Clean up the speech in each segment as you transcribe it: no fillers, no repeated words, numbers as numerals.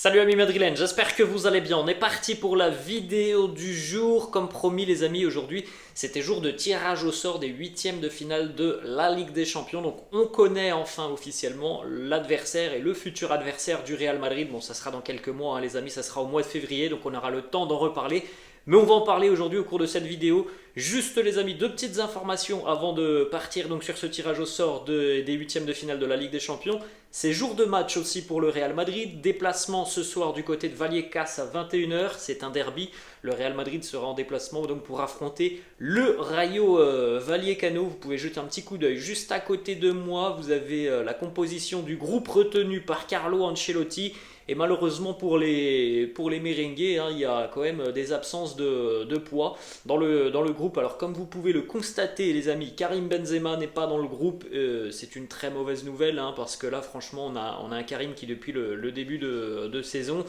Salut amis madrilènes, j'espère que vous allez bien. On est parti pour la vidéo du jour. Comme promis les amis, aujourd'hui c'était jour de tirage au sort des huitièmes de finale de la Ligue des Champions. Donc on connaît enfin officiellement l'adversaire et le futur adversaire du Real Madrid. Bon, ça sera dans quelques mois les amis, ça sera au mois de février, donc on aura le temps d'en reparler. Mais on va en parler aujourd'hui au cours de cette vidéo. Juste les amis, deux petites informations avant de partir donc sur ce tirage au sort des huitièmes de finale de la Ligue des Champions. C'est jour de match aussi pour le Real Madrid. Déplacement ce soir du côté de Vallecas à 21h. C'est un derby. Le Real Madrid sera en déplacement donc pour affronter le Rayo Vallecano. Vous pouvez jeter un petit coup d'œil. Juste à côté de moi, vous avez la composition du groupe retenu par Carlo Ancelotti. Et malheureusement pour les merengues, il y a quand même des absences de poids dans le groupe. Alors comme vous pouvez le constater les amis, Karim Benzema n'est pas dans le groupe. C'est une très mauvaise nouvelle parce que là franchement on a un Karim qui depuis le début de saison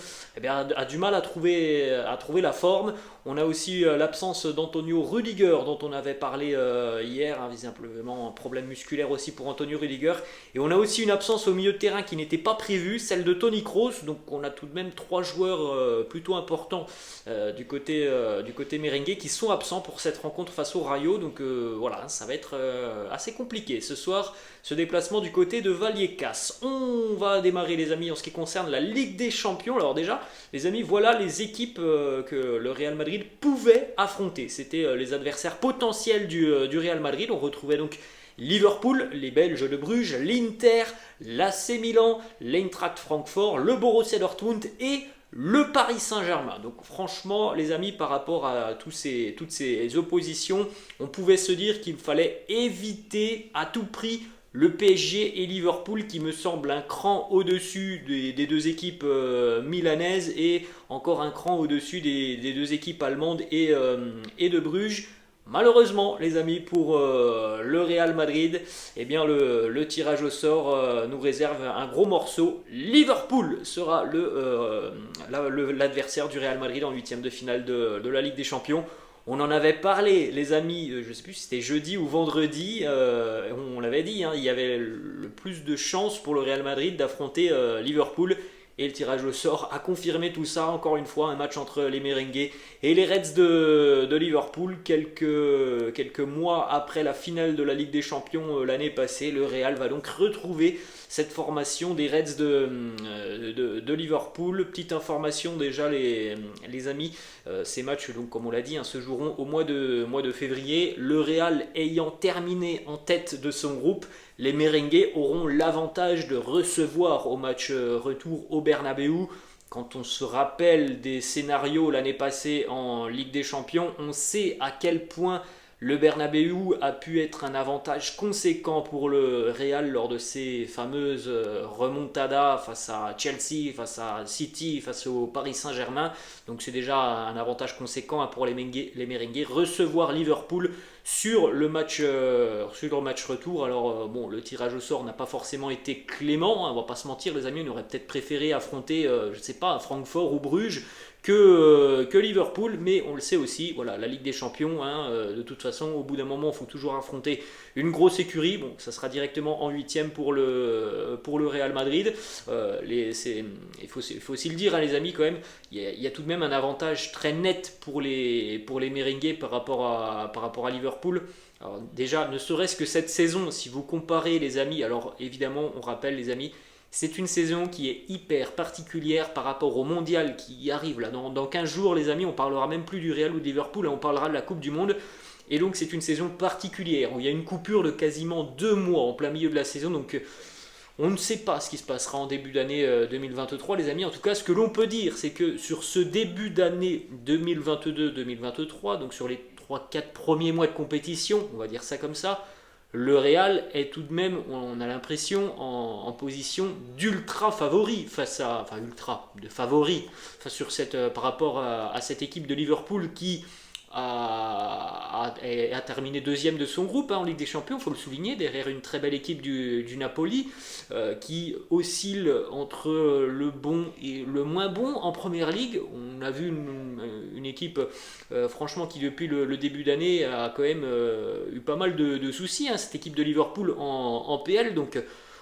a du mal à trouver la forme. On a aussi l'absence d'Antonio Rudiger dont on avait parlé hier, visiblement un problème musculaire aussi pour Antonio Rudiger. Et on a aussi une absence au milieu de terrain qui n'était pas prévue, celle de Toni Kroos. Donc on a tout de même trois joueurs plutôt importants du côté merengue qui sont absents pour cette rencontre face au Rayo. Donc voilà, ça va être assez compliqué ce soir, ce déplacement du côté de Vallecas. On va démarrer les amis en ce qui concerne la Ligue des Champions. Alors déjà les amis, voilà les équipes que le Real Madrid pouvait affronter. C'était les adversaires potentiels du Real Madrid. On retrouvait donc Liverpool, les Belges de Bruges, l'Inter, l'AC Milan, l'Eintracht Francfort, le Borussia Dortmund et le Paris Saint-Germain. Donc franchement les amis, par rapport à toutes ces oppositions, on pouvait se dire qu'il fallait éviter à tout prix le PSG et Liverpool qui me semble un cran au-dessus des deux équipes milanaises et encore un cran au-dessus des deux équipes allemandes et de Bruges. Malheureusement, les amis, pour le Real Madrid, eh bien le tirage au sort nous réserve un gros morceau. Liverpool sera l'adversaire du Real Madrid en huitième de finale de la Ligue des Champions. On en avait parlé, les amis, je ne sais plus si c'était jeudi ou vendredi, on l'avait dit, il y avait le plus de chances pour le Real Madrid d'affronter Liverpool. Et le tirage au sort a confirmé tout ça, encore une fois, un match entre les merengues et les Reds de Liverpool. Quelques mois après la finale de la Ligue des Champions l'année passée, le Real va donc retrouver cette formation des Reds de Liverpool. Petite information déjà les amis, ces matchs, donc, comme on l'a dit, se joueront au mois de février. Le Real ayant terminé en tête de son groupe, les merengues auront l'avantage de recevoir au match retour au Bernabéu. Quand on se rappelle des scénarios l'année passée en Ligue des Champions, on sait à quel point le Bernabéu a pu être un avantage conséquent pour le Real lors de ces fameuses remontadas face à Chelsea, face à City, face au Paris Saint-Germain. Donc c'est déjà un avantage conséquent pour les merengues. Recevoir Liverpool sur le match retour. Alors bon, le tirage au sort n'a pas forcément été clément, on va pas se mentir les amis, on aurait peut-être préféré affronter, je sais pas, Francfort ou Bruges que Liverpool, mais on le sait aussi, voilà, la Ligue des Champions, de toute façon, au bout d'un moment, il faut toujours affronter une grosse écurie. Bon, ça sera directement en huitième pour le Real Madrid. Il faut aussi le dire, les amis, quand même, il y a tout de même un avantage très net pour les merengues par rapport à Liverpool. Alors déjà, ne serait-ce que cette saison, si vous comparez les amis, alors évidemment, on rappelle les amis, c'est une saison qui est hyper particulière par rapport au mondial qui arrive là. Dans 15 jours, les amis, on parlera même plus du Real ou de Liverpool, on parlera de la Coupe du Monde. Et donc c'est une saison particulière où il y a une coupure de quasiment 2 mois en plein milieu de la saison. Donc on ne sait pas ce qui se passera en début d'année 2023, les amis. En tout cas, ce que l'on peut dire, c'est que sur ce début d'année 2022-2023, donc sur les 3-4 premiers mois de compétition, on va dire ça comme ça, le Real est tout de même, on a l'impression, en position d'ultra favori par rapport à cette équipe de Liverpool qui a terminé deuxième de son groupe en Ligue des Champions, il faut le souligner, derrière une très belle équipe du Napoli qui oscille entre le bon et le moins bon en première ligue. On a vu une équipe franchement qui depuis le début d'année a quand même eu pas mal de soucis, cette équipe de Liverpool en PL, donc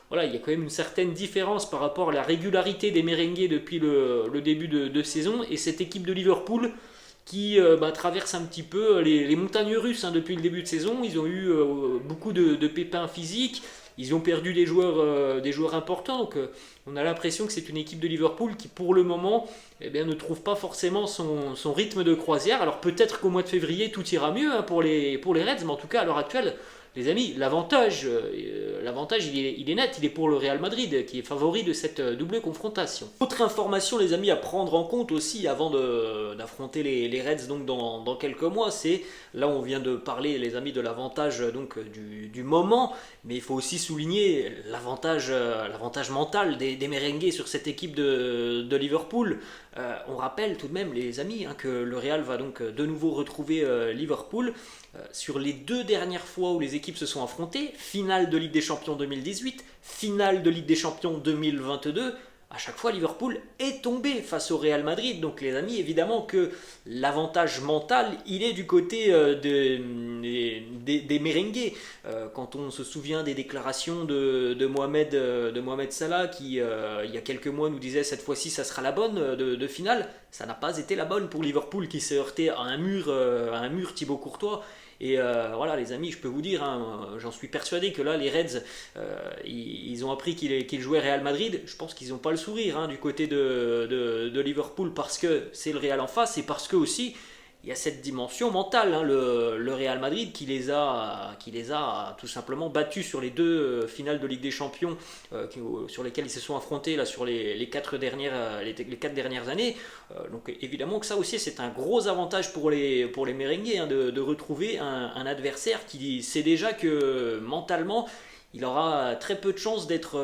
voilà, il y a quand même une certaine différence par rapport à la régularité des merengues depuis le début de saison, et cette équipe de Liverpool qui traverse un petit peu les montagnes russes hein, depuis le début de saison. Ils ont eu beaucoup de pépins physiques, ils ont perdu des joueurs importants, donc on a l'impression que c'est une équipe de Liverpool qui pour le moment eh bien, ne trouve pas forcément son rythme de croisière. Alors peut-être qu'au mois de février tout ira mieux hein, pour les Reds, mais en tout cas à l'heure actuelle, les amis, l'avantage il est net, il est pour le Real Madrid qui est favori de cette double confrontation. Autre information les amis à prendre en compte aussi avant d'affronter les Reds donc dans quelques mois, c'est là on vient de parler les amis de l'avantage donc du moment, mais il faut aussi souligner l'avantage mental des merengues sur cette équipe de Liverpool. On rappelle tout de même les amis hein, que le Real va donc de nouveau retrouver Liverpool. Sur les 2 dernières fois où les équipes se sont affrontées, finale de Ligue des Champions 2018, finale de Ligue des Champions 2022, à chaque fois Liverpool est tombé face au Real Madrid. Donc les amis, évidemment que l'avantage mental, il est du côté des merengues. Quand on se souvient des déclarations de Mohamed Salah qui, il y a quelques mois, nous disait cette fois-ci ça sera la bonne de finale, ça n'a pas été la bonne pour Liverpool qui s'est heurté à un mur Thibaut Courtois. Et voilà les amis, je peux vous dire, hein, j'en suis persuadé que là les Reds, ils ont appris qu'ils jouaient Real Madrid. Je pense qu'ils n'ont pas le sourire hein, du côté de Liverpool parce que c'est le Real en face et parce que aussi il y a cette dimension mentale, hein, le Real Madrid qui les a tout simplement battus sur les 2 finales de Ligue des Champions sur lesquelles ils se sont affrontés là, sur les 4 dernières années. Donc évidemment que ça aussi c'est un gros avantage pour les merengues hein, de retrouver un adversaire qui sait déjà que mentalement il aura très peu de chances d'être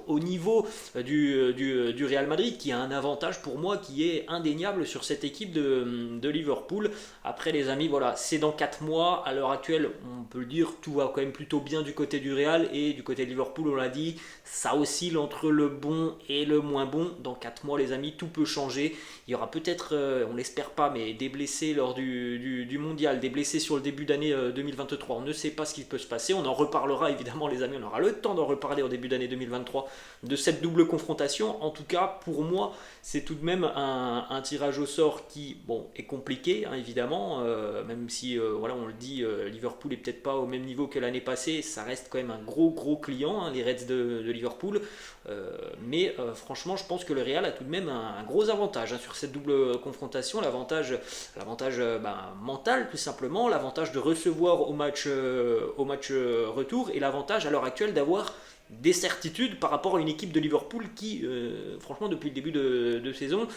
au niveau du Real Madrid, qui a un avantage pour moi qui est indéniable sur cette équipe de Liverpool. Après les amis, voilà, c'est dans 4 mois. À l'heure actuelle, on peut le dire, tout va quand même plutôt bien du côté du Real, et du côté de Liverpool, on l'a dit, ça oscille entre le bon et le moins bon. Dans 4 mois les amis, tout peut changer. Il y aura peut-être, on l'espère pas, mais des blessés lors du mondial, des blessés sur le début d'année 2023. On ne sait pas ce qui peut se passer, on en reparlera évidemment les amis, on aura le temps d'en reparler au début d'année 2023 de cette double confrontation. En tout cas pour moi c'est tout de même un tirage au sort qui bon, est compliqué hein, évidemment, même si voilà, on le dit, Liverpool est peut-être pas au même niveau que l'année passée, ça reste quand même un gros client hein, les Reds de Liverpool, mais franchement je pense que le Real a tout de même un gros avantage hein, sur cette double confrontation, l'avantage mental tout simplement, l'avantage de recevoir au match retour, et l'avantage à l'heure actuelle d'avoir des certitudes par rapport à une équipe de Liverpool qui, franchement, depuis le début de saison,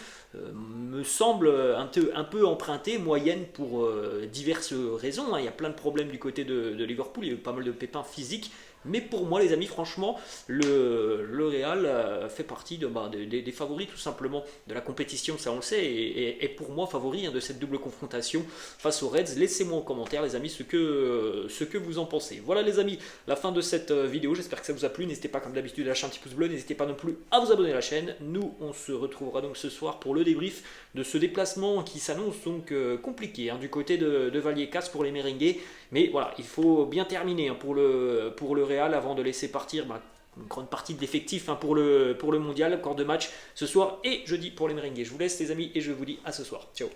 me semble un peu empruntée, moyenne pour diverses raisons. Hein. Il y a plein de problèmes du côté de Liverpool, il y a eu pas mal de pépins physiques. Mais pour moi, les amis, franchement, le Real fait partie des favoris tout simplement de la compétition, ça on le sait, et pour moi favori hein, de cette double confrontation face aux Reds. Laissez-moi en commentaire, les amis, ce que vous en pensez. Voilà, les amis, la fin de cette vidéo. J'espère que ça vous a plu. N'hésitez pas, comme d'habitude, à lâcher un petit pouce bleu. N'hésitez pas non plus à vous abonner à la chaîne. Nous, on se retrouvera donc ce soir pour le débrief de ce déplacement qui s'annonce donc compliqué hein, du côté de Vallecas pour les merengues. Mais voilà, il faut bien terminer hein, pour le Real avant de laisser partir une grande partie de l'effectif hein, pour le mondial. Encore 2 matchs ce soir et jeudi pour les merengues. Je vous laisse les amis et je vous dis à ce soir. Ciao.